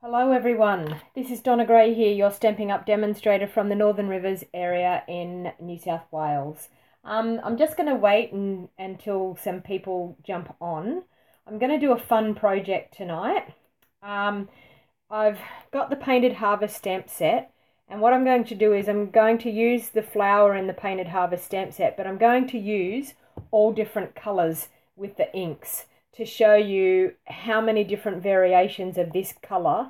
Hello everyone, this is Donna Gray here, your Stampin' Up demonstrator from the Northern Rivers area in New South Wales. I'm just going to wait until some people jump on. I'm going to do a fun project tonight. I've got the Painted Harvest stamp set, and what I'm going to do is I'm going to use the flower in the Painted Harvest stamp set, but I'm going to use all different colours with the inks to show you how many different variations of this colour,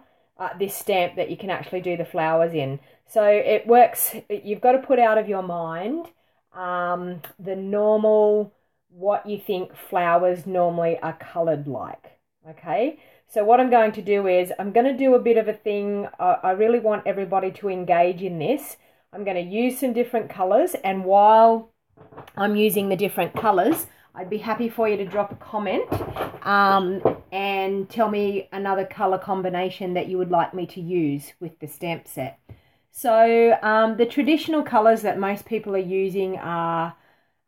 this stamp, that you can actually do the flowers in. So it works, you've got to put out of your mind the normal, what you think flowers normally are coloured like, okay? So what I'm going to do is, I'm going to do a bit of a thing, I really want everybody to engage in this. I'm going to use some different colours, and while I'm using the different colours, I'd be happy for you to drop a comment and tell me another colour combination that you would like me to use with the stamp set. So the traditional colours that most people are using are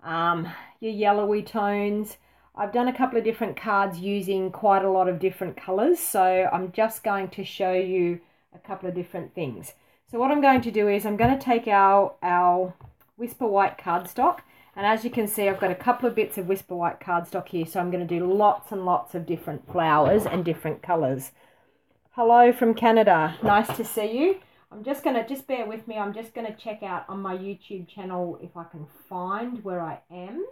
your yellowy tones. I've done a couple of different cards using quite a lot of different colours, so I'm just going to show you a couple of different things. So what I'm going to do is I'm going to take our Whisper White cardstock. And as you can see, I've got a couple of bits of Whisper White cardstock here, so I'm going to do lots and lots of different flowers and different colours. Hello from Canada. Nice to see you. I'm just going to, just bear with me, I'm just going to check out on my YouTube channel if I can find where I am.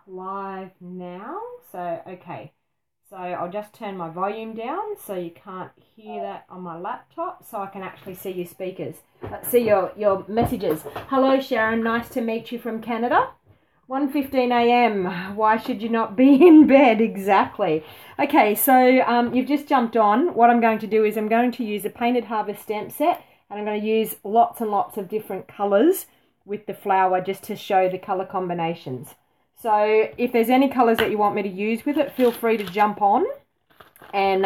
Live now. So, okay. So I'll just turn my volume down so you can't hear that on my laptop, so I can actually see your speakers, see your messages. Hello Sharon, nice to meet you from Canada. 1:15 a.m. Why should you not be in bed? Exactly. Okay, so you've just jumped on. What I'm going to do is I'm going to use a Painted Harvest stamp set, and I'm going to use lots and lots of different colours with the flower just to show the colour combinations. So if there's any colours that you want me to use with it, feel free to jump on and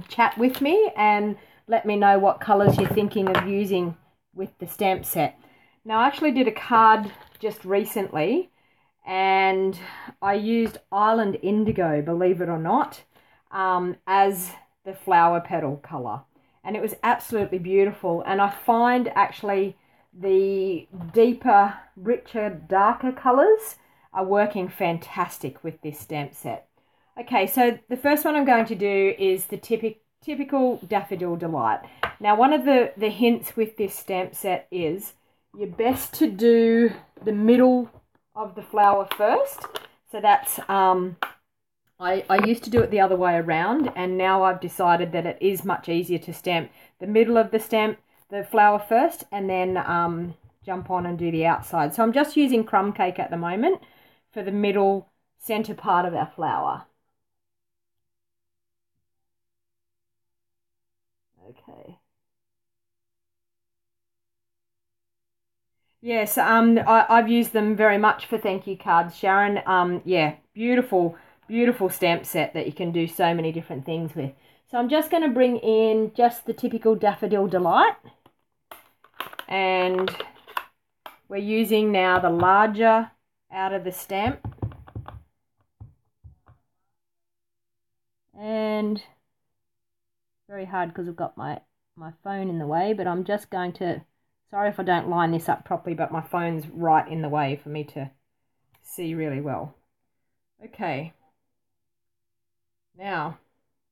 chat with me and let me know what colours you're thinking of using with the stamp set. Now, I actually did a card just recently and I used Island Indigo, believe it or not, as the flower petal colour. And it was absolutely beautiful. And I find actually the deeper, richer, darker colours are working fantastic with this stamp set. Okay, so the first one I'm going to do is the typical Daffodil Delight. Now, one of the hints with this stamp set is you're best to do the middle of the flower first. So that's, I used to do it the other way around, and now I've decided that it is much easier to stamp the middle of the flower first, and then jump on and do the outside. So I'm just using crumb cake at the moment for the middle center part of our flower. Okay. Yes, I've used them very much for thank you cards, Sharon. Yeah, beautiful, beautiful stamp set that you can do so many different things with. So I'm just going to bring in just the typical Daffodil Delight. And we're using now the larger out of the stamp. And very hard because I've got my phone in the way, but I'm just going to, sorry if I don't line this up properly, but my phone's right in the way for me to see really well. Okay. Now,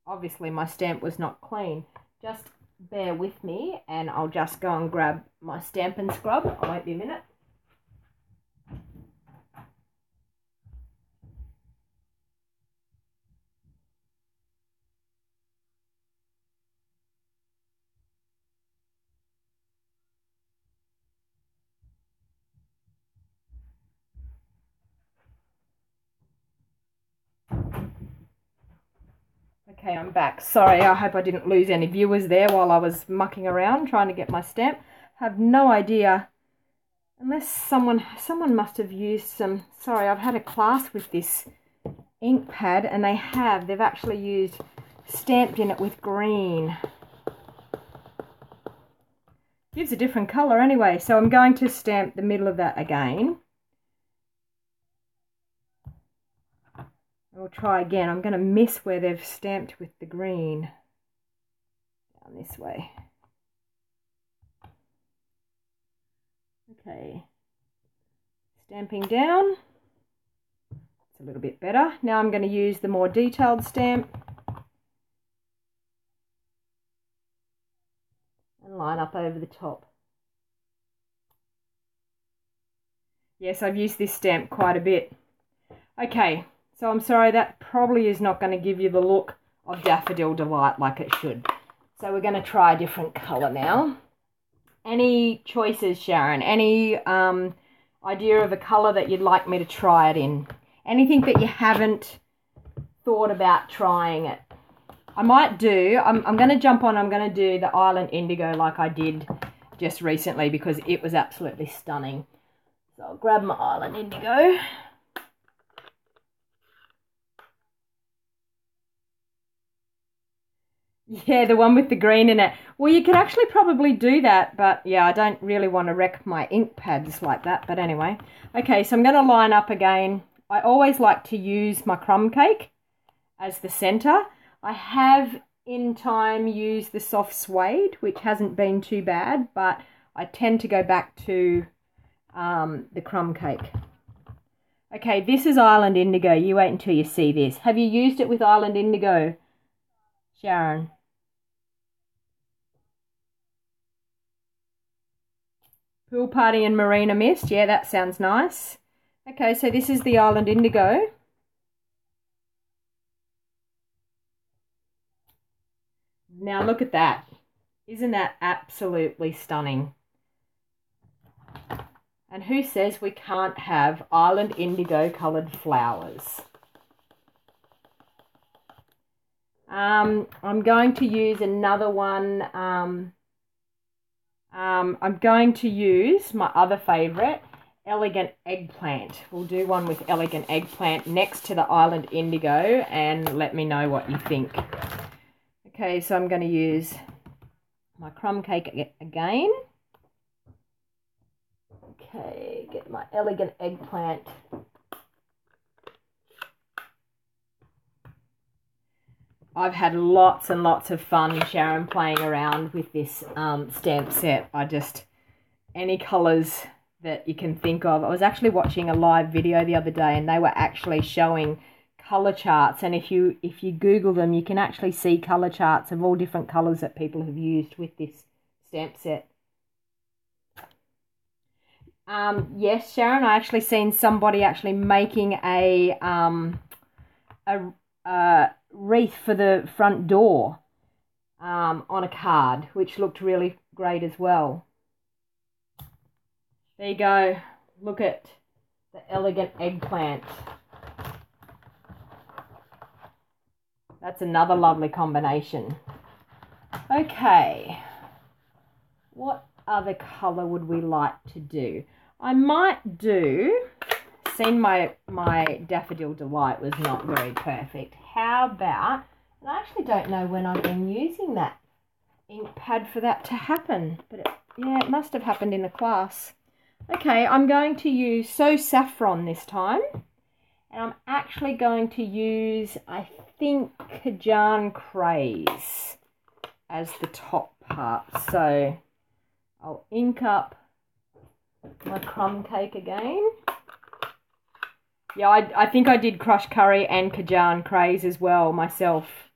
obviously my stamp was not clean. Just bear with me and I'll just go and grab my Stampin' scrub. I won't be a minute. Okay, I'm back. Sorry, I hope I didn't lose any viewers there while I was mucking around trying to get my stamp. Have no idea, unless someone must have used some, sorry, I've had a class with this ink pad and they've actually used, stamped in it with green. Gives a different colour anyway, so I'm going to stamp the middle of that again. I'll try again. I'm going to miss where they've stamped with the green. Down this way. Okay. Stamping down. It's a little bit better. Now I'm going to use the more detailed stamp. And line up over the top. Yes, I've used this stamp quite a bit. Okay, so I'm sorry, that probably is not going to give you the look of Daffodil Delight like it should. So we're going to try a different colour now. Any choices, Sharon? Any idea of a colour that you'd like me to try it in? Anything that you haven't thought about trying it? I might do, I'm going to jump on, I'm going to do the Island Indigo like I did just recently because it was absolutely stunning. So I'll grab my Island Indigo. Yeah, the one with the green in it. Well, you could actually probably do that, but yeah, I don't really want to wreck my ink pads like that. But anyway, okay, so I'm going to line up again. I always like to use my crumb cake as the centre. I have in time used the soft suede, which hasn't been too bad, but I tend to go back to the crumb cake. Okay, this is Island Indigo. You wait until you see this. Have you used it with Island Indigo, Sharon? Pool Party and Marina Mist. Yeah, that sounds nice. Okay, so this is the Island Indigo. Now look at that. Isn't that absolutely stunning? And who says we can't have Island Indigo coloured flowers? I'm going to use another one. I'm going to use my other favourite, Elegant Eggplant. We'll do one with Elegant Eggplant next to the Island Indigo and let me know what you think. Okay, so I'm going to use my crumb cake again. Okay, get my Elegant Eggplant. I've had lots and lots of fun, Sharon, playing around with this stamp set. Any colours that you can think of. I was actually watching a live video the other day and they were actually showing colour charts, and if you Google them, you can actually see colour charts of all different colours that people have used with this stamp set. Yes, Sharon, I actually seen somebody actually making a wreath for the front door on a card, which looked really great as well. There you go. Look at the Elegant Eggplant. That's another lovely combination. Okay. What other colour would we like to do? I might do, seen my Daffodil Delight was not very perfect. How about, and I actually don't know when I've been using that ink pad for that to happen, but it must have happened in the class. Okay, I'm going to use So Saffron this time, and I'm actually going to use, I think, Kajan Craze as the top part. So I'll ink up my crumb cake again. Yeah, I think I did Crush Curry and Kajan Craze as well myself.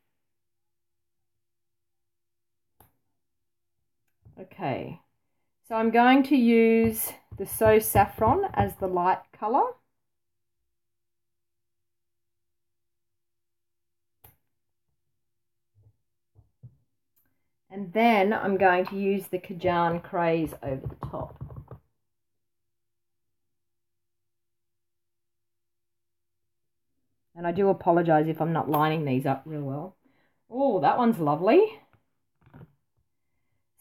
Okay, so I'm going to use the So Saffron as the light colour. And then I'm going to use the Kajan Craze over the top. And I do apologise if I'm not lining these up real well. Oh, that one's lovely.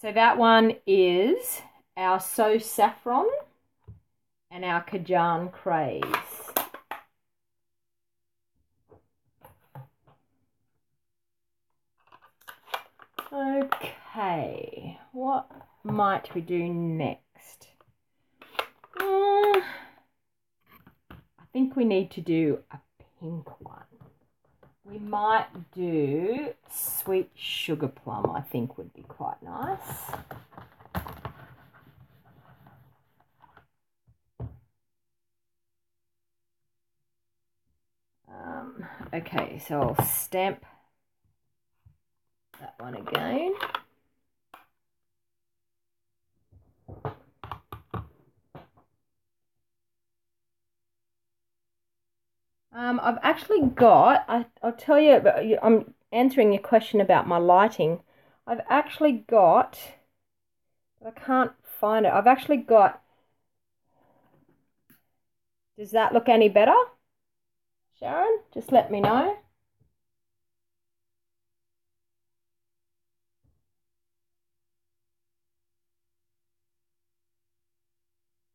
So that one is our So Saffron and our Kajan Craze. Okay, what might we do next? I think we need to do a pink one. We might do sweet sugar plum, I think would be quite nice. Okay, so I'll stamp that one again. I've actually got, I'll tell you, I'm answering your question about my lighting. I've actually got, but I can't find it. I've actually got, does that look any better? Sharon, just let me know.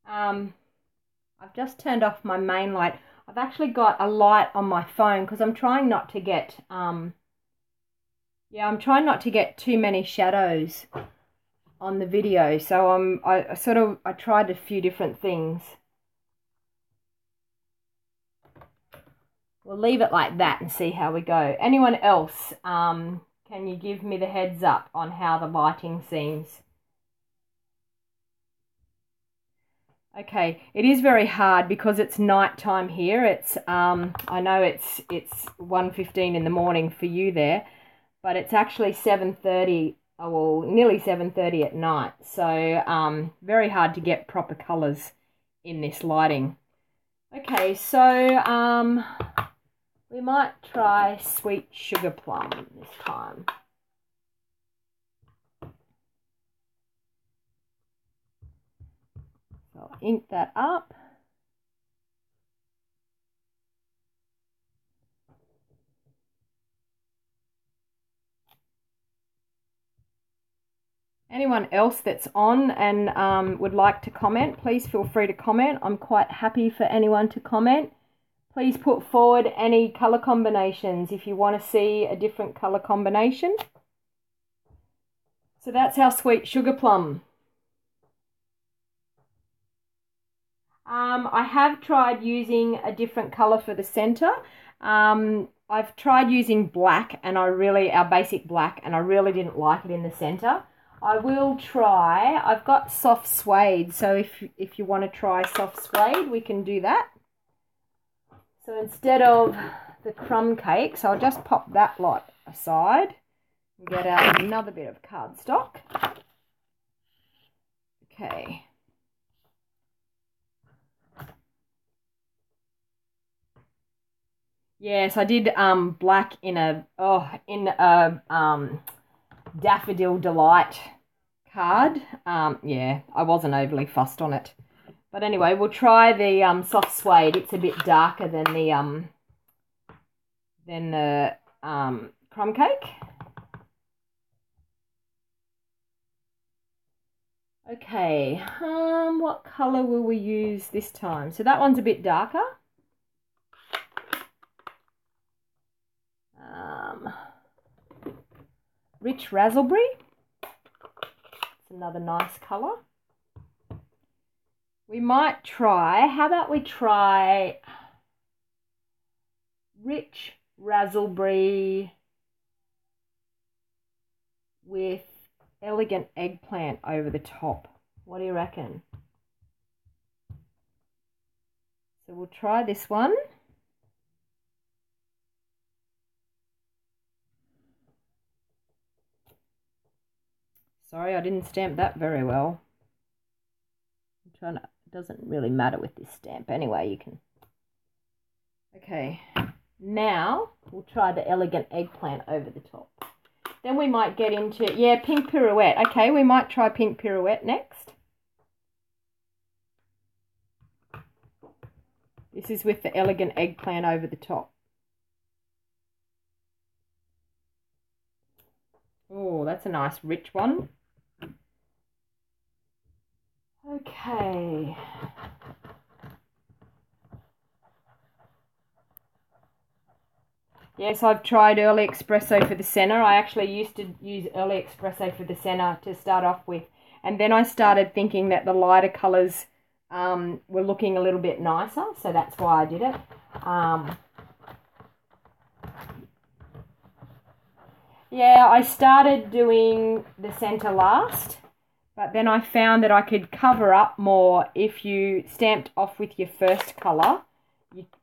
I've just turned off my main light. I've actually got a light on my phone because I'm trying not to get, I'm trying not to get too many shadows on the video. So I tried a few different things. We'll leave it like that and see how we go. Anyone else, can you give me the heads up on how the lighting seems? Okay, it is very hard because it's nighttime here. It's I know it's 1:15 in the morning for you there, but it's actually 7:30, well, nearly 7:30 at night. So very hard to get proper colours in this lighting. Okay, so we might try sweet sugar plum this time. So I'll ink that up. Anyone else that's on and would like to comment, please feel free to comment. I'm quite happy for anyone to comment. Please put forward any colour combinations if you want to see a different colour combination. So that's our sweet sugar plum. I have tried using a different colour for the centre. I've tried using black and our basic black, and I really didn't like it in the centre. I will try, I've got soft suede, so if you want to try soft suede, we can do that. So instead of the crumb cakes, I'll just pop that lot aside and get out another bit of cardstock. Okay. Yes, I did black in a Daffodil Delight card. Yeah, I wasn't overly fussed on it. But anyway, we'll try the soft suede. It's a bit darker than the crumb cake. Okay, what colour will we use this time? So that one's a bit darker. Rich raspberry. It's another nice colour. We might try, how about we try rich raspberry with elegant eggplant over the top. What do you reckon? So we'll try this one. Sorry, I didn't stamp that very well. I'm trying to, it doesn't really matter with this stamp anyway, you can. Okay, now we'll try the elegant eggplant over the top. Then we might get into, yeah, pink pirouette. Okay, we might try pink pirouette next. This is with the elegant eggplant over the top. Oh, that's a nice rich one. Okay. Yes, I've tried early espresso for the centre. I actually used to use early espresso for the centre to start off with. And then I started thinking that the lighter colours were looking a little bit nicer. So that's why I did it. Yeah, I started doing the centre last, but then I found that I could cover up more if you stamped off with your first colour.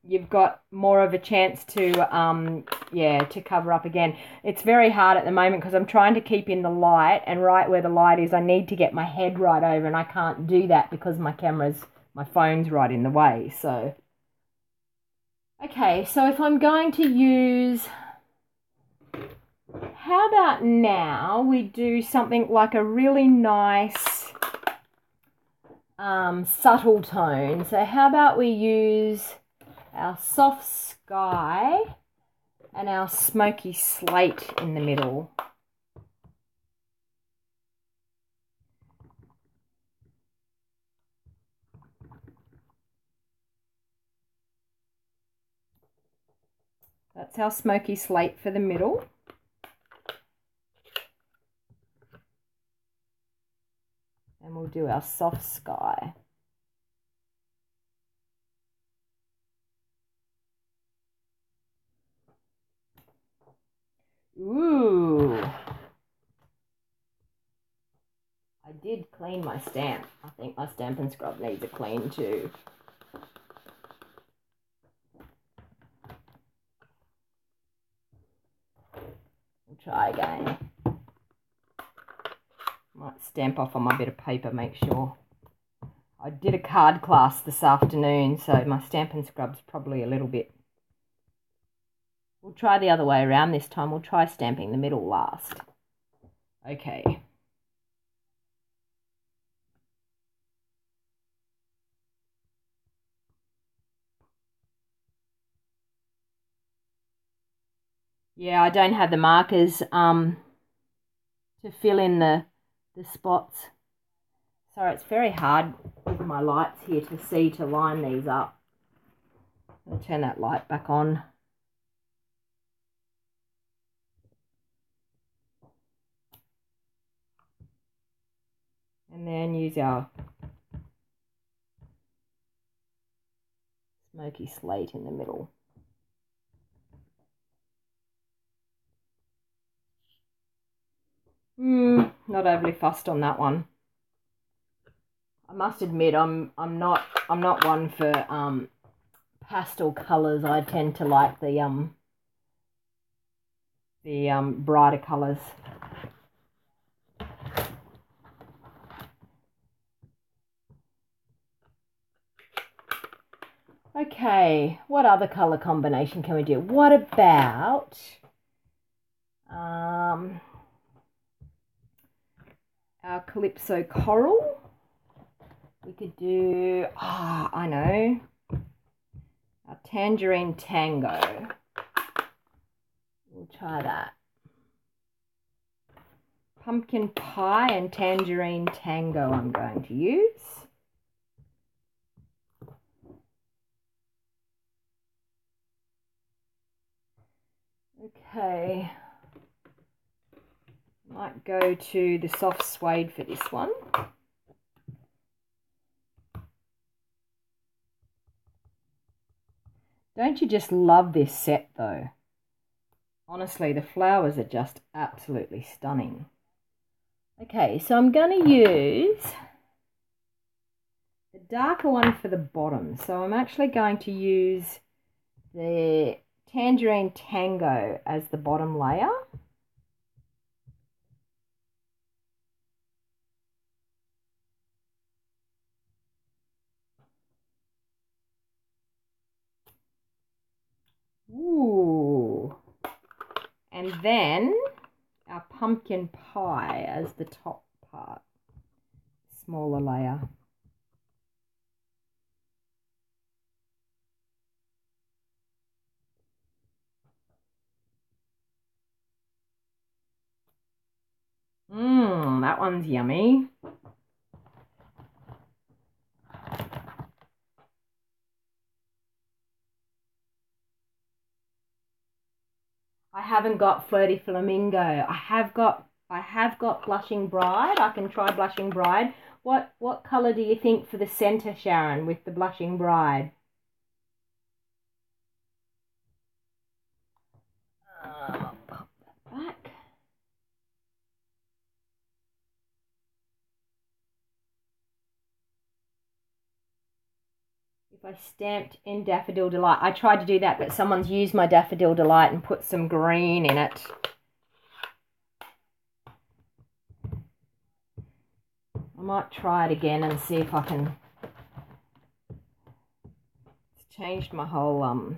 You've got more of a chance to, to cover up again. It's very hard at the moment because I'm trying to keep in the light, and right where the light is, I need to get my head right over, and I can't do that because my phone's right in the way. So, okay, so if I'm going to use, how about now we do something like a really nice subtle tone. So how about we use our soft sky and our smoky slate in the middle. That's our smoky slate for the middle. And we'll do our soft sky. Ooh. I did clean my stamp. I think my Stampin' Scrub needs a clean too. We'll try again. Might stamp off on my bit of paper, make sure. I did a card class this afternoon, so my Stampin' Scrub's probably a little bit. We'll try the other way around this time. We'll try stamping the middle last. Okay. Yeah, I don't have the markers to fill in the spots. Sorry, it's very hard with my lights here to line these up. I'll turn that light back on. And then use our smoky slate in the middle. Not overly fussed on that one. I must admit, I'm not one for pastel colours. I tend to like the brighter colours. Okay, what other colour combination can we do? What about our Calypso Coral? We could do, I know, our Tangerine Tango. We'll try that. Pumpkin Pie and Tangerine Tango I'm going to use. Okay, might go to the soft suede for this one. Don't you just love this set though? Honestly, the flowers are just absolutely stunning. Okay, so I'm going to use the darker one for the bottom. So I'm actually going to use the Tangerine Tango as the bottom layer. Ooh. And then our Pumpkin Pie as the top part, smaller layer. That one's yummy. I haven't got Flirty Flamingo. I have got Blushing Bride. I can try Blushing Bride. What colour do you think for the centre, Sharon, with the Blushing Bride? I'll pop that back. if I stamped in Daffodil Delight. I tried to do that, but someone's used my Daffodil Delight and put some green in it. I might try it again and see if I can. It's changed my whole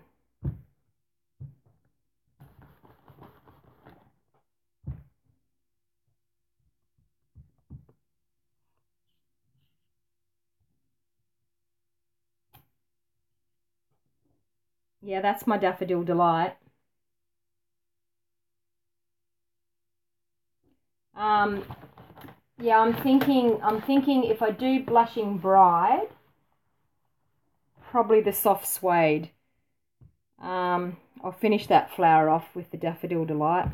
yeah, that's my Daffodil Delight. Yeah, I'm thinking if I do Blushing Bride, probably the soft suede. I'll finish that flower off with the Daffodil Delight.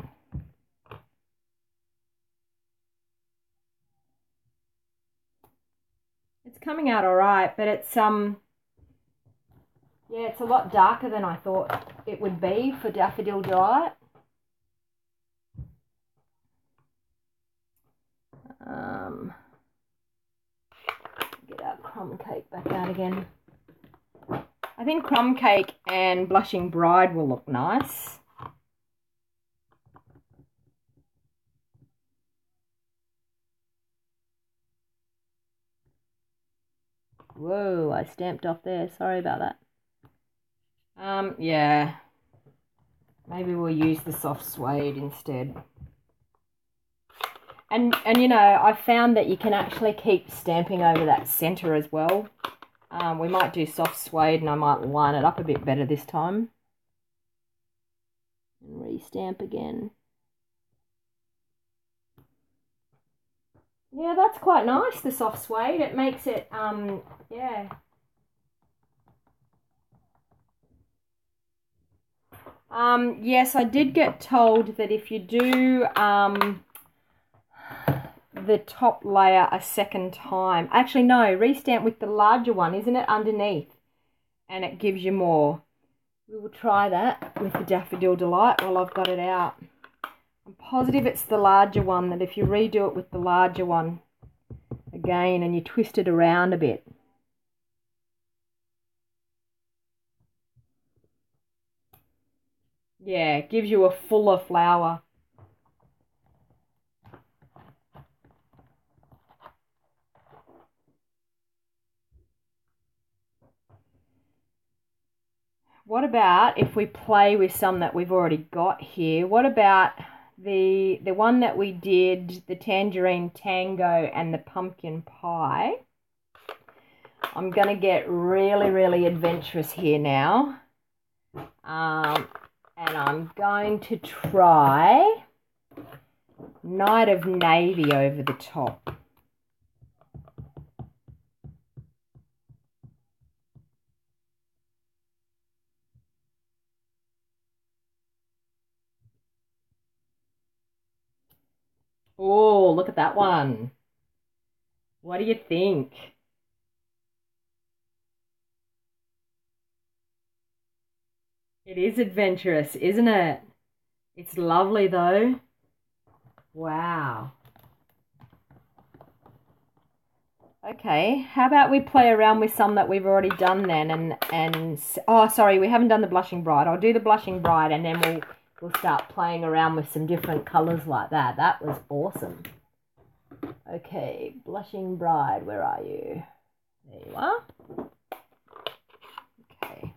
It's coming out all right, but it's yeah, it's a lot darker than I thought it would be for Daffodil Delight. Get our Crumb Cake back out again. I think Crumb Cake and Blushing Bride will look nice. Whoa, I stamped off there. Sorry about that. Yeah. Maybe we'll use the soft suede instead. And you know, I found that you can actually keep stamping over that center as well. We might do soft suede and I might line it up a bit better this time. And re-stamp again. Yeah, that's quite nice, the soft suede. It makes it, yeah. Yes, I did get told that if you do the top layer a second time, actually no, restamp with the larger one, isn't it, underneath, and it gives you more. We will try that with the Daffodil Delight while I've got it out. I'm positive it's the larger one, that if you redo it with the larger one again and you twist it around a bit, yeah, it gives you a fuller flower. What about if we play with some that we've already got here? What about the one that we did, the Tangerine Tango and the Pumpkin Pie? I'm going to get really, really adventurous here now. And I'm going to try Night of Navy over the top. Oh, look at that one. What do you think? It is adventurous, isn't it? It's lovely though. Wow. Okay, how about we play around with some that we've already done then, and oh, sorry, we haven't done the Blushing Bride. I'll do the Blushing Bride and then we'll start playing around with some different colours like that. That was awesome. Okay, Blushing Bride, where are you? There you are. Okay.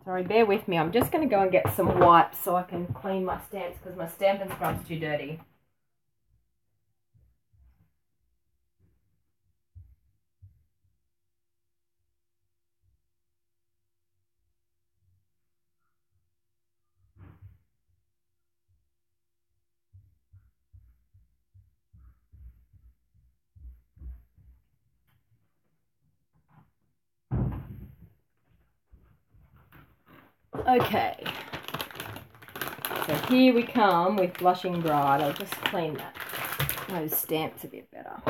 Sorry, bear with me. I'm just going to go and get some wipes so I can clean my stamps because my Stampin' Scrub's too dirty. Okay, so here we come with Blushing Bride. I'll just clean those stamps a bit better.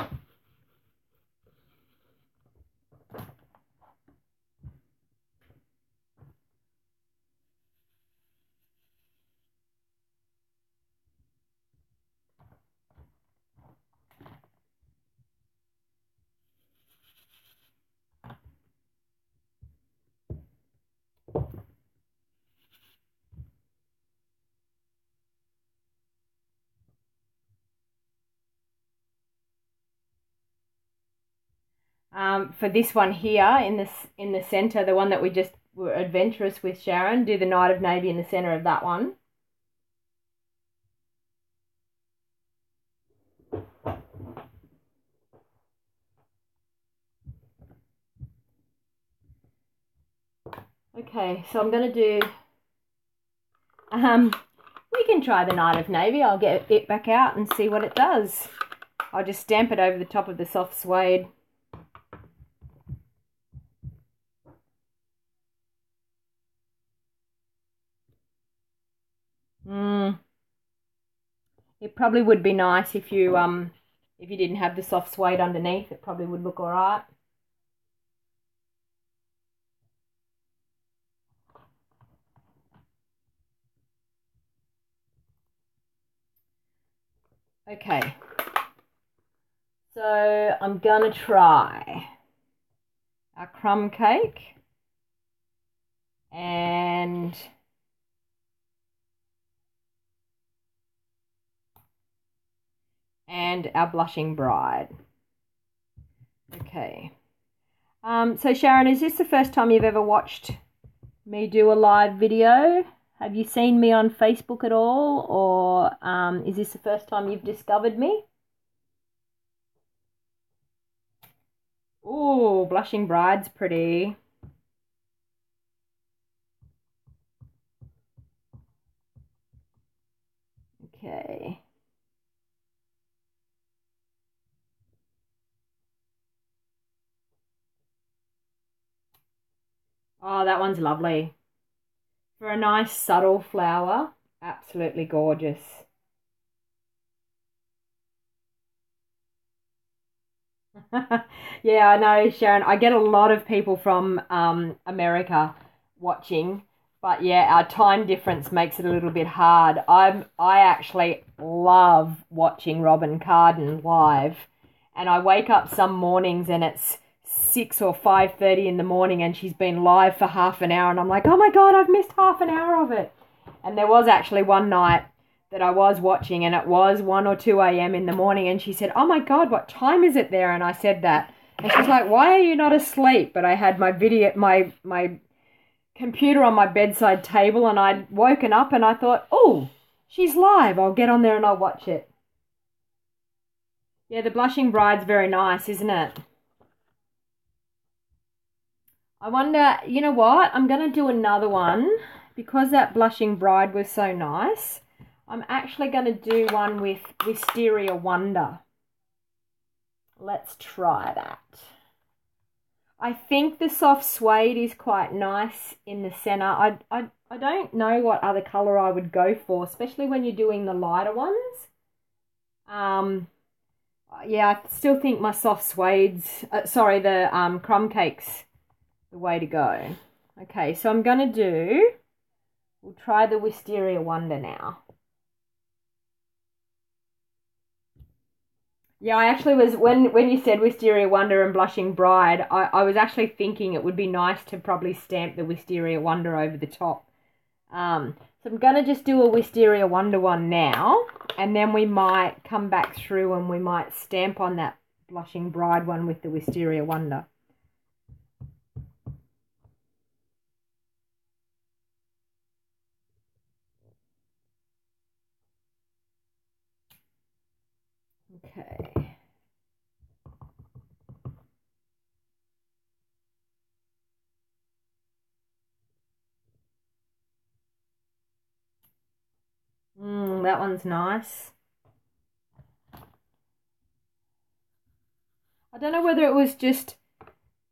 For this one here in the center, the one that we just were adventurous with, Sharon, do the Night of Navy in the center of that one. Okay, so I'm going to do, we can try the Night of Navy. I'll get it back out and see what it does. I'll just stamp it over the top of the soft suede. It probably would be nice if you didn't have the soft suede underneath. It probably would look all right. Okay, so I'm gonna try our crumb cake and our blushing bride. Okay. So Sharon, is this the first time you've ever watched me do a live video? Have you seen me on Facebook at all, or is this the first time you've discovered me? Ooh, blushing bride's pretty. Okay. Oh, that one's lovely. For a nice subtle flower, absolutely gorgeous. Yeah, I know, Sharon. I get a lot of people from America watching, but yeah, our time difference makes it a little bit hard. I actually love watching Robin Carden live, and I wake up some mornings and it's 6 or 5:30 in the morning, and she's been live for half an hour, and I'm like, oh my God, I've missed half an hour of it. And there was actually one night that I was watching, and it was 1 or 2 a.m. in the morning, and she said, oh my God, what time is it there? And I said that, and she's like, why are you not asleep? But I had my my computer on my bedside table, and I'd woken up and I thought, oh, she's live, I'll get on there and I'll watch it. Yeah, the blushing bride's very nice, isn't it? I wonder, you know what? I'm going to do another one because that blushing bride was so nice. I'm actually going to do one with Wisteria Wonder. Let's try that. I think the soft suede is quite nice in the center. I don't know what other color I would go for, especially when you're doing the lighter ones. Yeah, I still think my soft suedes, the crumb cakes, the way to go. Okay, so I'm going to we'll try the Wisteria Wonder now. Yeah, I actually was, when you said Wisteria Wonder and Blushing Bride, I was actually thinking it would be nice to probably stamp the Wisteria Wonder over the top. So I'm going to just do a Wisteria Wonder one now, and then we might come back through and we might stamp on that Blushing Bride one with the Wisteria Wonder. Okay. That one's nice. I don't know whether it was just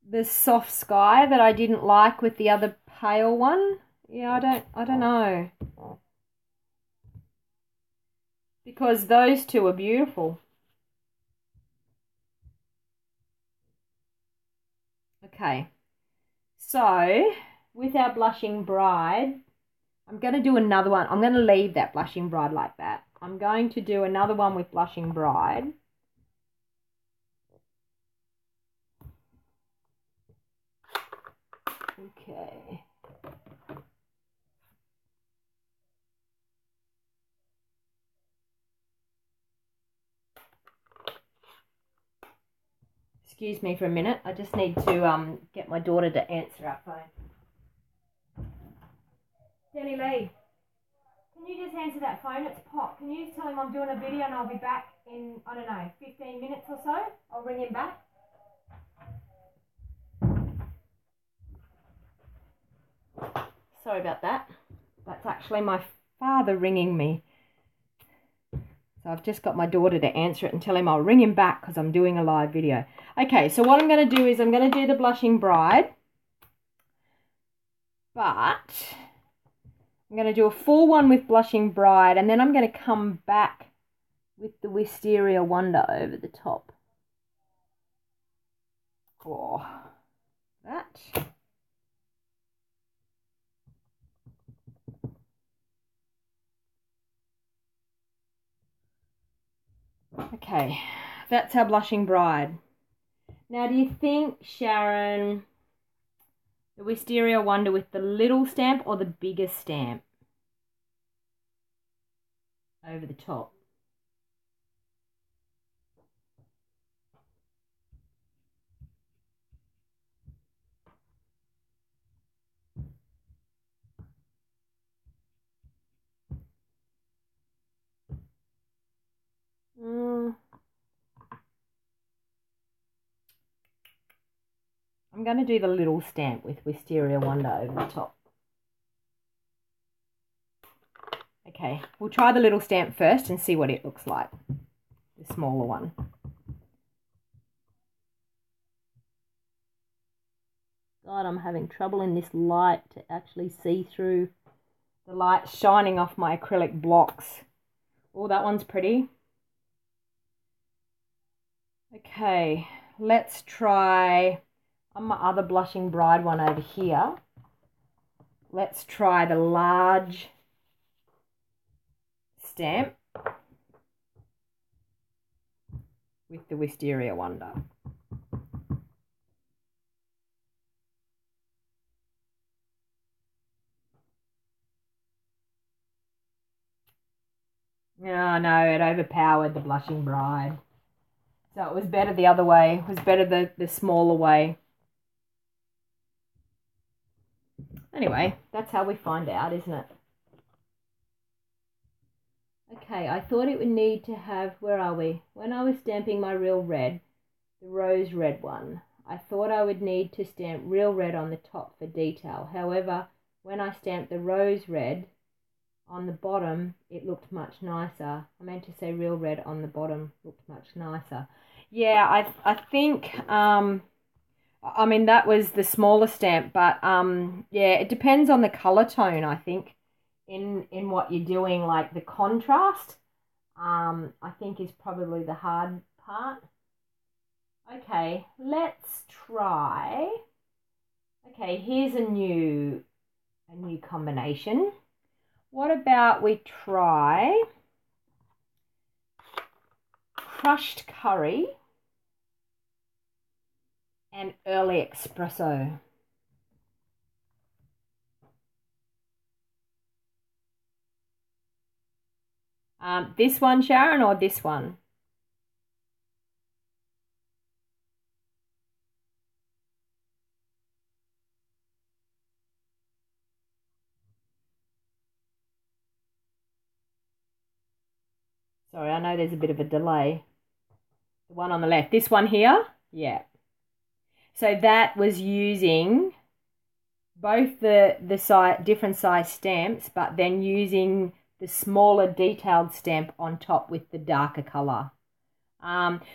the soft sky that I didn't like with the other pale one. Yeah, I don't know. Because those two are beautiful. Okay. So, with our Blushing Bride, I'm going to do another one. I'm going to leave that Blushing Bride like that. I'm going to do another one with Blushing Bride. Okay. Excuse Excuse me for a minute. I just need to get my daughter to answer our phone. Danny Lee, can you just answer that phone? It's Pop. Can you just tell him I'm doing a video and I'll be back in, I don't know, 15 minutes or so? I'll ring him back. Sorry about that. That's actually my father ringing me. So I've just got my daughter to answer it and tell him I'll ring him back because I'm doing a live video. Okay, so what I'm going to do is I'm going to do the Blushing Bride. But I'm going to do a full one with Blushing Bride, and then I'm going to come back with the Wisteria Wonder over the top. Oh, that. Okay, that's our Blushing Bride. Now, do you think, Sharon, the Wisteria Wonder with the little stamp or the bigger stamp over the top? I'm going to do the little stamp with Wisteria Wonder over the top. Okay, we'll try the little stamp first and see what it looks like, the smaller one. God, I'm having trouble in this light to actually see through the light shining off my acrylic blocks. Oh, that one's pretty. Okay, let's try, on my other Blushing Bride one over here, let's try the large stamp with the Wisteria Wonder. Oh no, it overpowered the Blushing Bride. So it was better the other way. It was better the smaller way. Anyway, that's how we find out, isn't it? Okay, I thought it would need to have, where are we? When I was stamping my Real Red, the rose red one, I thought I would need to stamp Real Red on the top for detail. However, when I stamped the rose red on the bottom, it looked much nicer. I meant to say Real Red on the bottom looked much nicer. Yeah, I think, I mean, that was the smaller stamp, but yeah, it depends on the colour tone, I think, in what you're doing. Like the contrast, I think is probably the hard part. Okay, let's try. Okay, here's a new combination. What about we try crushed curry and early espresso. This one, Sharon, or this one? Sorry, I know there's a bit of a delay. The one on the left, this one here? Yeah. So that was using both the different size stamps, but then using the smaller detailed stamp on top with the darker colour.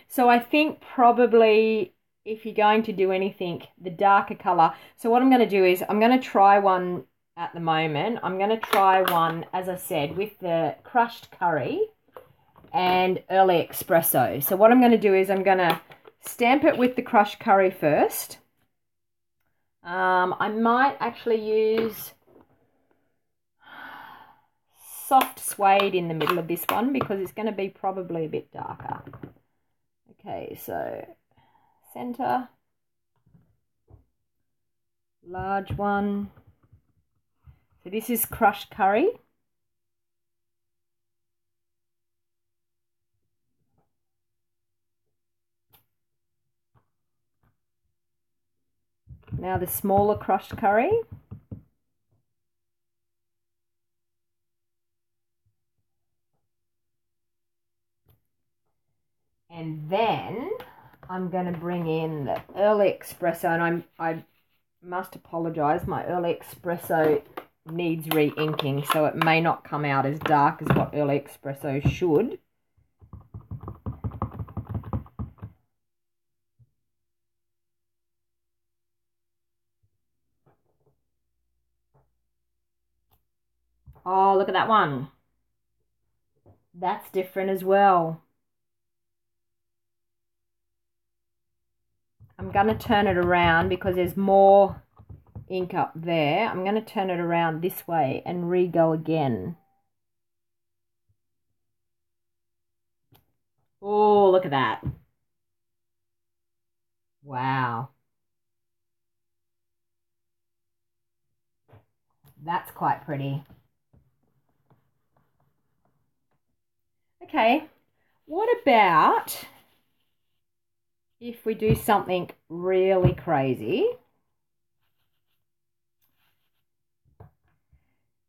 So I think probably if you're going to do anything, the darker colour. So what I'm going to do is I'm going to try one at the moment. I'm going to try one, as I said, with the crushed curry and early espresso. So what I'm going to do is I'm going to stamp it with the crushed curry first. I might actually use soft suede in the middle of this one because it's going to be probably a bit darker. Okay, so center, large one. So this is crushed curry. Now the smaller crushed curry. And then I'm going to bring in the early espresso, and I must apologise, my early espresso needs re-inking, so it may not come out as dark as what early espresso should. Oh, look at that one. That's different as well. I'm going to turn it around because there's more ink up there. I'm going to turn it around this way and re-go again. Oh, look at that. Wow. That's quite pretty. Okay, what about if we do something really crazy?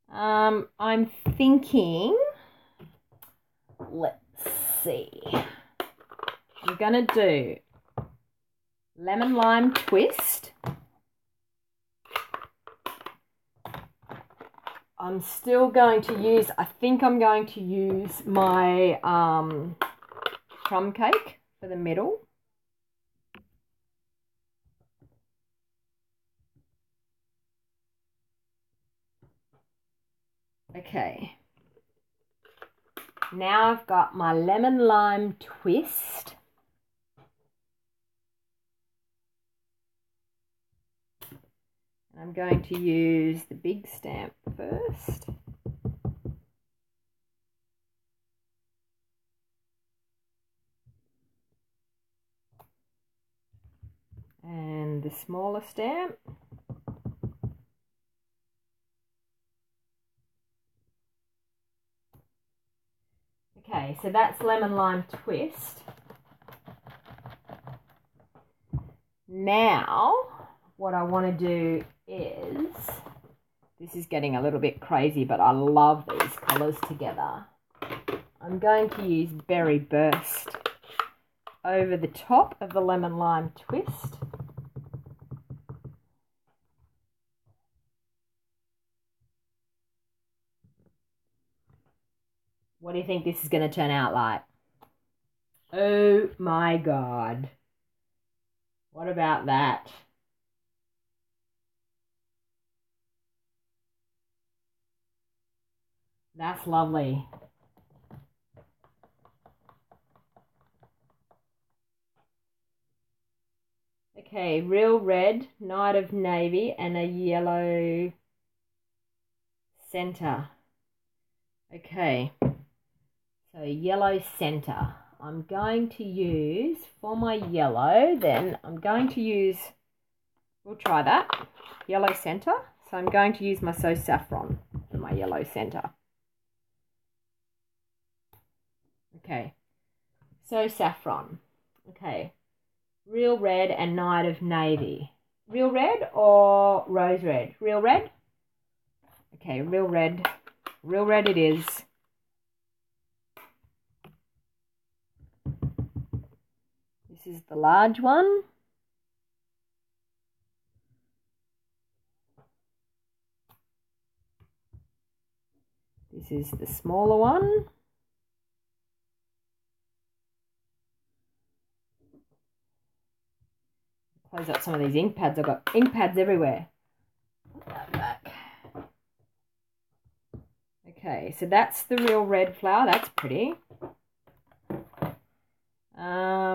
I'm thinking, let's see, I'm going to do lemon lime twist. I'm still going to use, I think I'm going to use my crumb cake for the middle. Okay. Now I've got my lemon lime twist. I'm going to use the big stamp first. And the smaller stamp. Okay, so that's lemon lime twist. Now, what I want to do is, this is getting a little bit crazy, but I love these colours together. I'm going to use Berry Burst over the top of the lemon lime twist. What do you think this is going to turn out like? Oh my God. What about that? That's lovely. Okay, real red, Night of Navy, and a yellow center. Okay, so yellow center. I'm going to use, for my yellow, then I'm going to use, we'll try that, yellow center. So I'm going to use my So Saffron for my yellow center. Okay, So Saffron. Okay, real red and Night of Navy. Real red or rose red? Real red? Okay, real red. Real red it is. This is the large one. This is the smaller one. Close up some of these ink pads. I've got ink pads everywhere. Put that back. Okay, so that's the real red flower. That's pretty.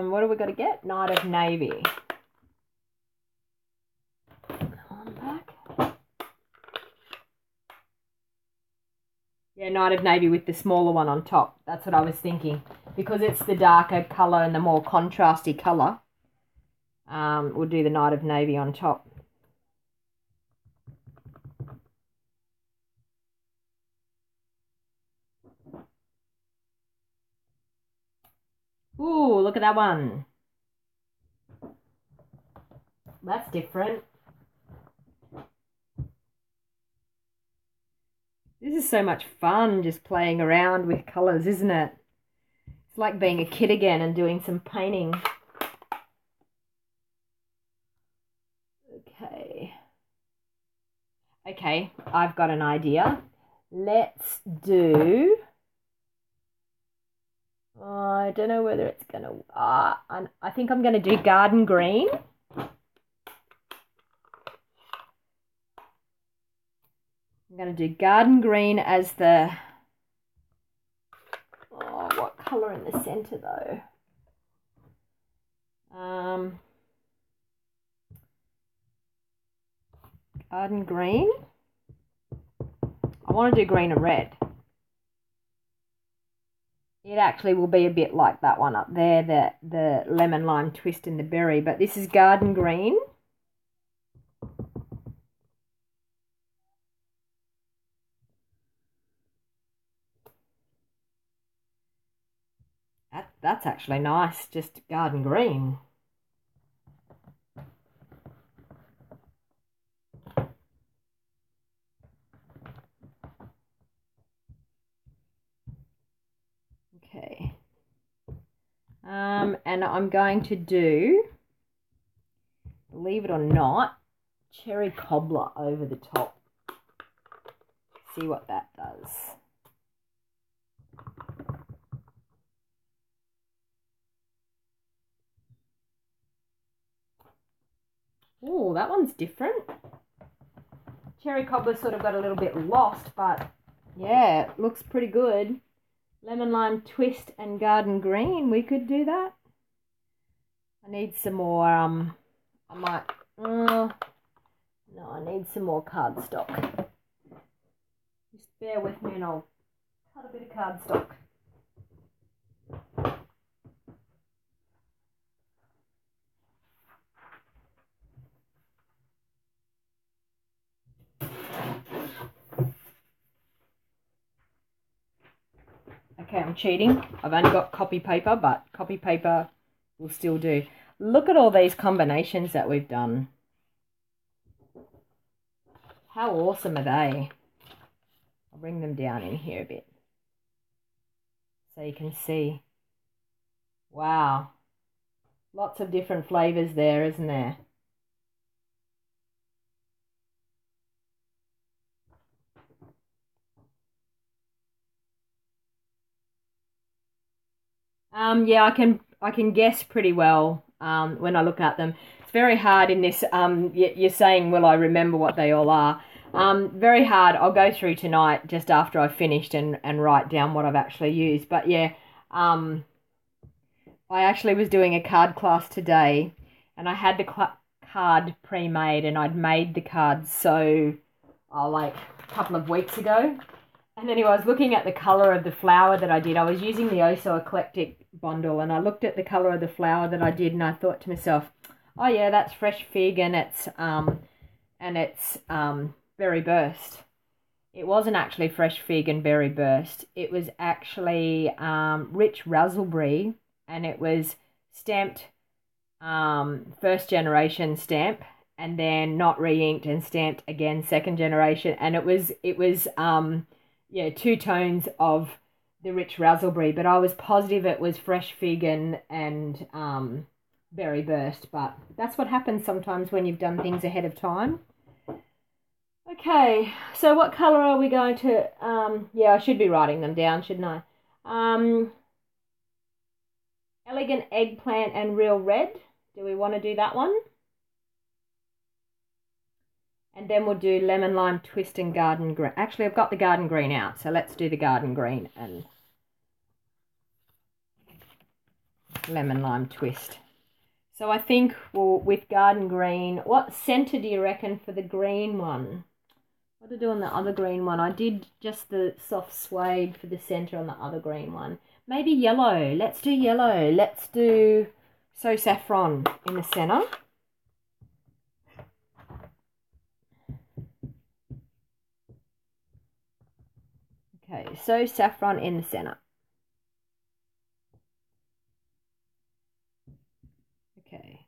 What do we got to get? Night of Navy. Come on back. Yeah, Night of Navy with the smaller one on top. That's what I was thinking. Because it's the darker colour and the more contrasty colour, we'll do the Night of Navy on top. Ooh, look at that one. That's different. This is so much fun just playing around with colours, isn't it? It's like being a kid again and doing some painting. Okay, I've got an idea. Let's do... I don't know whether it's going to... I think I'm going to do garden green. I'm going to do garden green as the... Oh, what colour in the centre though? Garden green. I want to do green and red. It actually will be a bit like that one up there, the lemon lime twist and the berry, but this is garden green. That's actually nice, just garden green. Okay. And I'm going to do, believe it or not, cherry cobbler over the top. See what that does. Oh, that one's different. Cherry cobbler sort of got a little bit lost, but yeah, it looks pretty good. Lemon lime twist and garden green, we could do that. I need some more, I might, no, I need some more cardstock. Just bear with me and I'll cut a bit of cardstock. Okay, I'm cheating. I've only got copy paper, but copy paper will still do. Look at all these combinations that we've done. How awesome are they? I'll bring them down in here a bit so you can see. Wow. Lots of different flavours there, isn't there? Yeah, I can guess pretty well when I look at them. It's very hard in this. You're saying, will I remember what they all are? Very hard. I'll go through tonight just after I've finished and write down what I've actually used. But yeah, I actually was doing a card class today, and I had the card pre-made, and I'd made the cards like a couple of weeks ago. And anyway, I was looking at the colour of the flower that I did. I was using the Oh So Eclectic bundle, and I looked at the colour of the flower that I did, and I thought to myself, oh yeah, that's fresh fig, and it's berry burst. It wasn't actually fresh fig and berry burst. It was actually rich raspberry, and it was stamped first generation stamp, and then not re-inked and stamped again second generation, and it was yeah, 2 tones of the rich raspberry, but I was positive it was fresh fig and berry burst, but that's what happens sometimes when you've done things ahead of time. Okay, so what colour are we going to, yeah, I should be writing them down, shouldn't I? Elegant Eggplant and Real Red. Do we want to do that one? And then we'll do Lemon Lime Twist and Garden Green. Actually, I've got the Garden Green out, so let's do the Garden Green and Lemon Lime Twist. So I think with Garden Green, what centre do you reckon for the green one? What did I do on the other green one? I did just the soft suede for the centre on the other green one. Maybe yellow. Let's do yellow. Let's do So Saffron in the centre. Okay, So Saffron in the centre. Okay.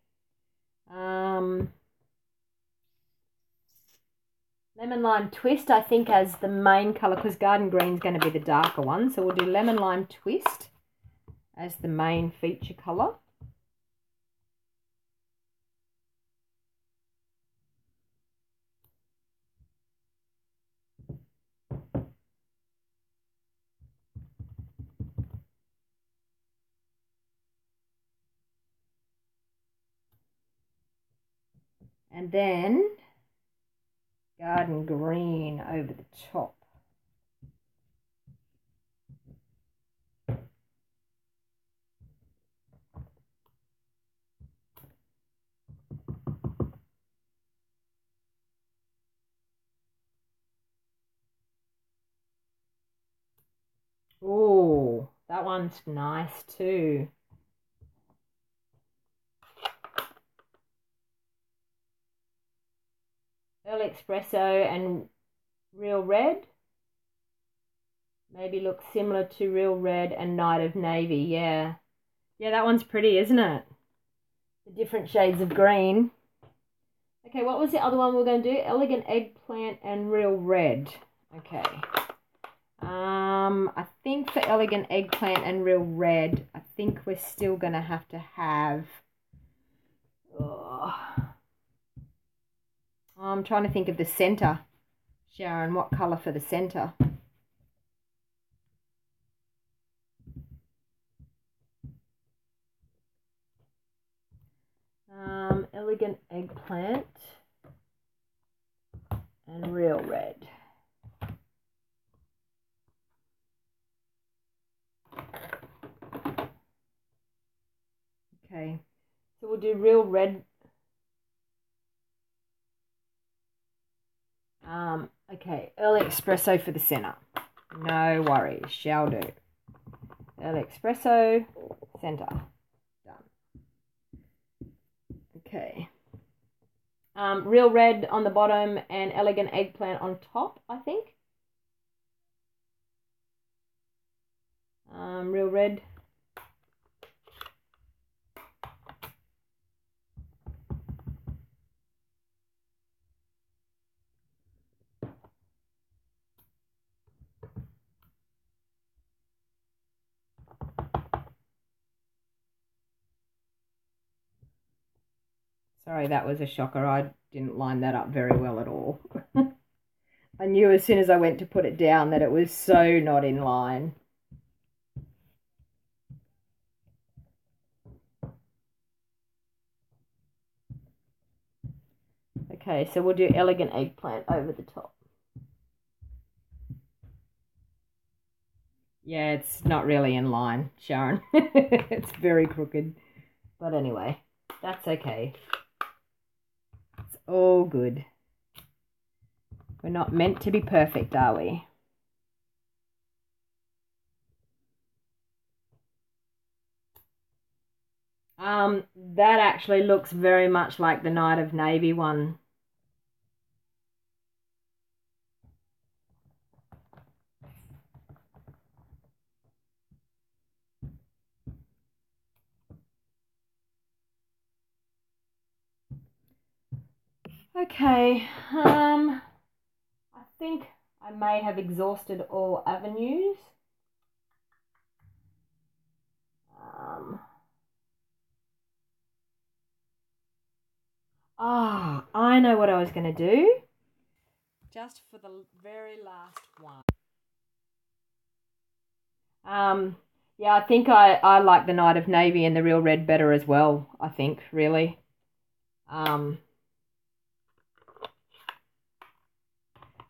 Lemon Lime Twist, I think, as the main colour, because Garden Green is going to be the darker one. So we'll do Lemon Lime Twist as the main feature colour. And then Garden Green over the top. Oh, that one's nice too. Early Espresso and Real Red. Maybe looks similar to Real Red and Night of Navy. Yeah. Yeah, that one's pretty, isn't it? The different shades of green. Okay, what was the other one we we're going to do? Elegant Eggplant and Real Red. Okay. I think for Elegant Eggplant and Real Red, I think we're still going to have... Oh. I'm trying to think of the center. Sharon, what colour for the center? Elegant Eggplant and Real Red. Okay, so we'll do Real Red. Okay, Early Espresso for the center. No worries, shall do. Early Espresso, center. Done. Okay. Real Red on the bottom and Elegant Eggplant on top, I think. Real Red. Sorry, that was a shocker. I didn't line that up very well at all. I knew as soon as I went to put it down that it was so not in line. Okay, so we'll do Elegant Eggplant over the top. Yeah, it's not really in line, Sharon. It's very crooked. But anyway, that's okay. It's all good. We're not meant to be perfect, are we? That actually looks very much like the Night of Navy one. Okay, I think I may have exhausted all avenues. I know what I was going to do. Just for the very last one. Yeah, I think I like the Night of Navy and the Real Red better as well, I think, really.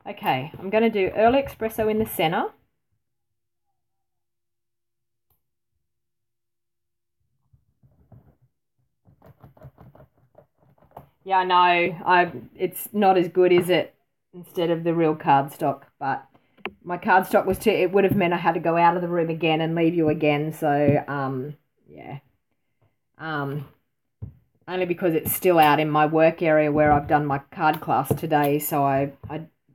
Okay, I'm going to do Early Espresso in the center. Yeah, I know. It's not as good, is it? Instead of the real cardstock, but my cardstock was too. It would have meant I had to go out of the room again and leave you again. So, yeah. Only because it's still out in my work area where I've done my card class today, so I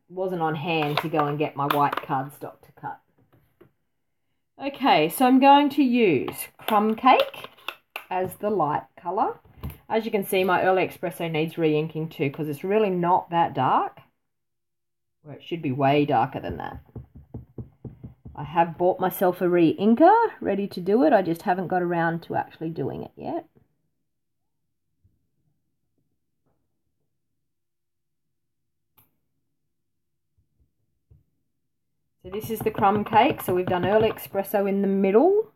wasn't on hand to go and get my white cardstock to cut. Okay, so I'm going to use Crumb Cake as the light colour. As you can see, my Early Espresso needs re-inking too because it's really not that dark. Where it should be way darker than that. I have bought myself a re-inker ready to do it. I just haven't got around to actually doing it yet. So this is the crumb cake. So we've done early espresso in the middle.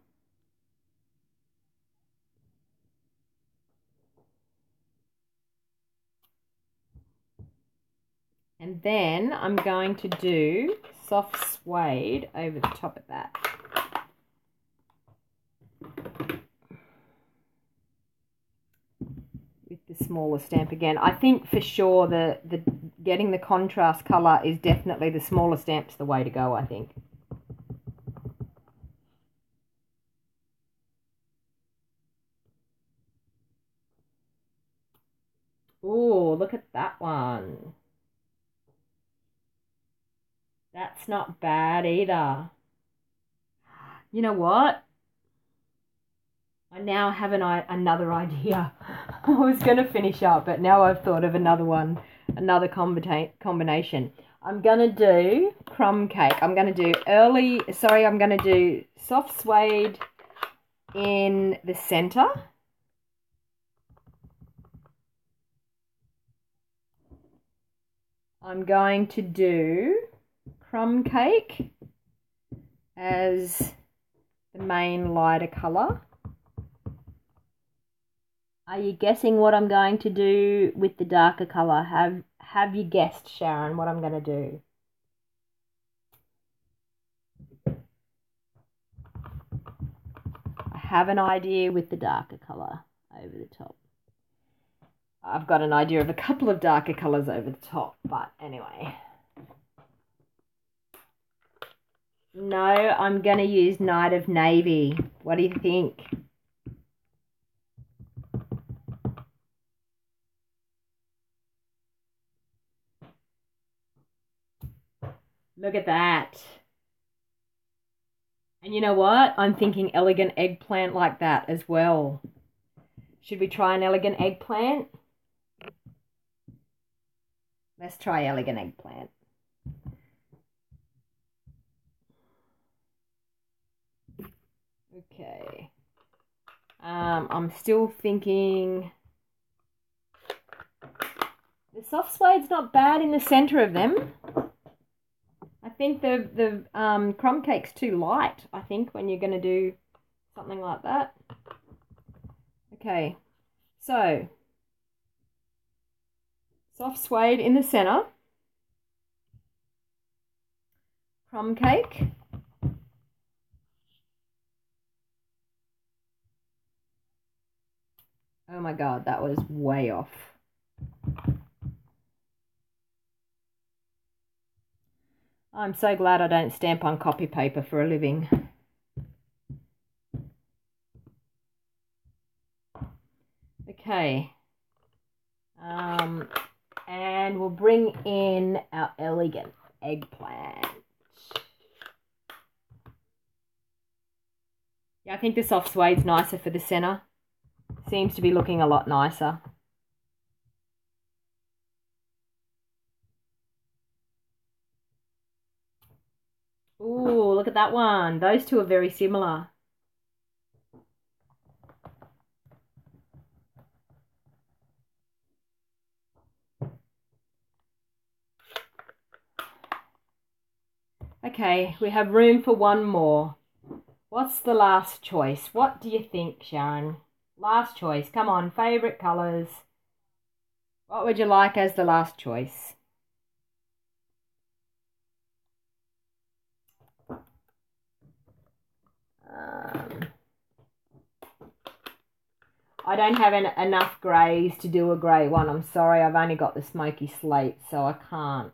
And then I'm going to do soft suede over the top of that. With the smaller stamp again. I think for sure the getting the contrast colour is definitely the smaller stamp's the way to go, I think. Oh, look at that one. That's not bad either. You know what? I now have another idea. I was going to finish up, but now I've thought of another one, another combination. I'm going to do crumb cake. I'm going to do soft suede in the center. I'm going to do crumb cake as the main lighter color. Are you guessing what I'm going to do with the darker color? Have you guessed, Sharon, what I'm going to do? I have an idea with the darker color over the top. I've got an idea of a couple of darker colors over the top, but anyway. No, I'm going to use Night of Navy. What do you think? Look at that. And you know what? I'm thinking elegant eggplant like that as well. Should we try an elegant eggplant? Let's try elegant eggplant. Okay. I'm still thinking the soft suede's not bad in the center of them. I think the crumb cake's too light, I think, when you're going to do something like that. Okay, so soft suede in the center, crumb cake, oh my god, that was way off. I'm so glad I don't stamp on copy paper for a living. Okay, and we'll bring in our elegant eggplant. Yeah, I think the soft suede's nicer for the center. Seems to be looking a lot nicer. Ooh, look at that one. Those two are very similar. Okay, we have room for one more. What's the last choice? What do you think, Sharon? Last choice. Come on, favorite colors. What would you like as the last choice? I don't have enough greys to do a grey one. I'm sorry, I've only got the smoky slate, so I can't.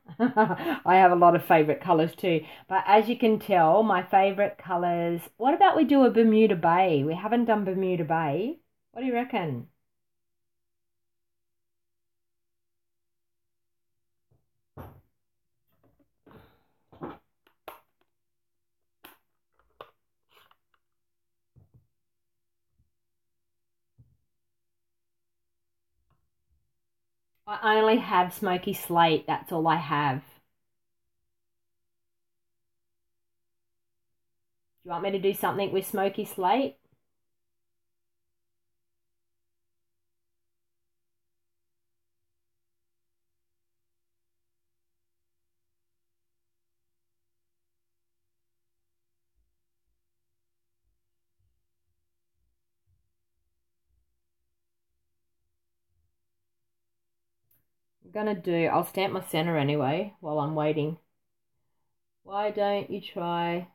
I have a lot of favourite colours too. But as you can tell, my favourite colours... What about we do a Bermuda Bay? We haven't done Bermuda Bay. What do you reckon? I only have smoky slate. That's all I have. you want me to do something with smoky slate? I'll stamp my center anyway while I'm waiting. Why don't you try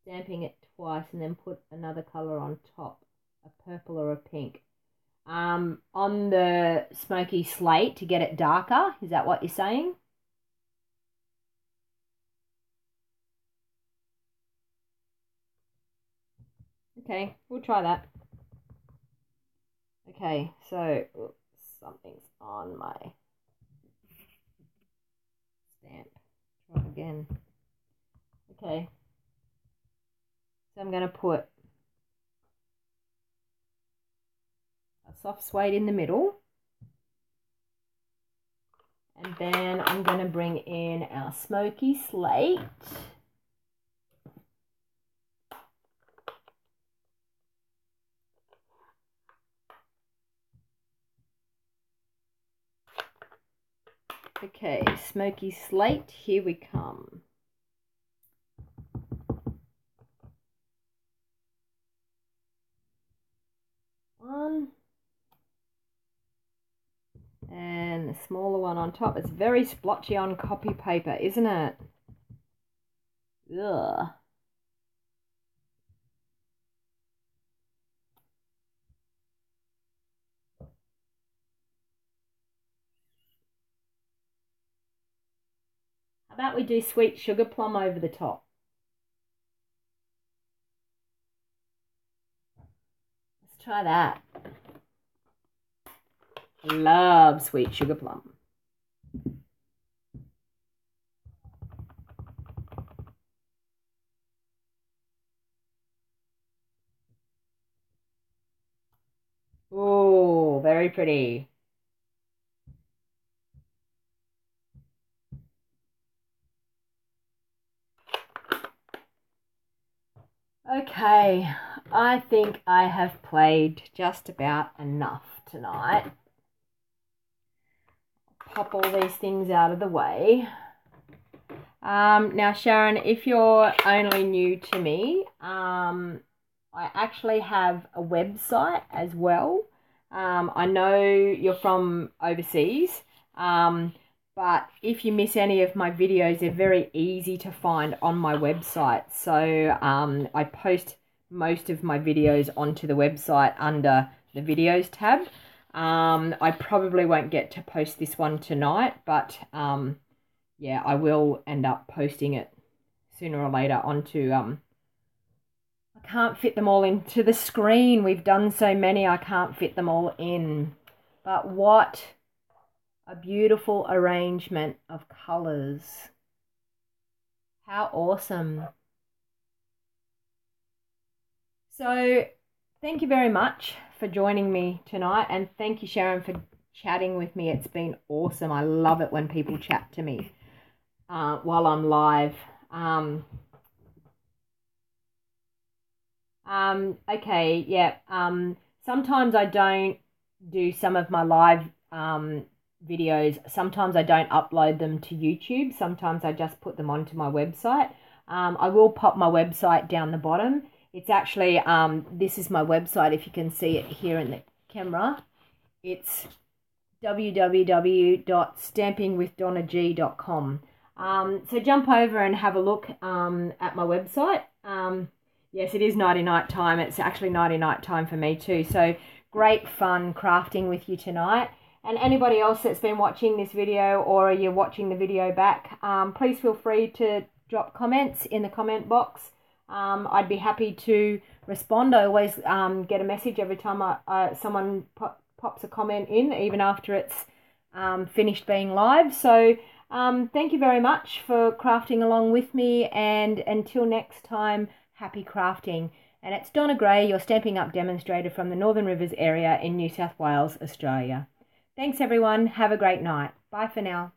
stamping it twice and then put another color on top, a purple or a pink? On the smoky slate to get it darker, is that what you're saying? Okay, we'll try that. Okay, so oops, something's on my stamp. Try again. Okay, so I'm going to put a soft suede in the middle, and then I'm going to bring in our smoky slate. Okay, smoky slate, here we come. One. And the smaller one on top. It's very splotchy on copy paper, isn't it? Ugh. How about we do sweet sugar plum over the top? Let's try that. Love sweet sugar plum. Oh, very pretty. Okay, I think I have played just about enough tonight. Pop all these things out of the way. Now, Sharon, if you're only new to me, I actually have a website as well. I know you're from overseas, but if you miss any of my videos, they're very easy to find on my website. So I post most of my videos onto the website under the videos tab. I probably won't get to post this one tonight, but yeah, I will end up posting it sooner or later onto, I can't fit them all into the screen. We've done so many, I can't fit them all in. But what a beautiful arrangement of colours. How awesome. So thank you very much for joining me tonight, and thank you, Sharon, for chatting with me. It's been awesome. I love it when people chat to me while I'm live. Okay, yeah. Sometimes I don't do some of my live videos. Sometimes I don't upload them to YouTube. Sometimes I just put them onto my website. I will pop my website down the bottom. It's actually, this is my website, if you can see it here in the camera. It's www.stampingwithdonnag.com. So jump over and have a look at my website. Yes, it is nighty-night time. It's actually nighty-night time for me too. So great fun crafting with you tonight. And anybody else that's been watching this video, or you're watching the video back, please feel free to drop comments in the comment box. I'd be happy to respond. I always get a message every time someone pops a comment in, even after it's finished being live. So thank you very much for crafting along with me, and until next time, happy crafting. And it's Donna Gray, your Stampin' Up! Demonstrator from the Northern Rivers area in New South Wales, Australia. Thanks everyone. Have a great night. Bye for now.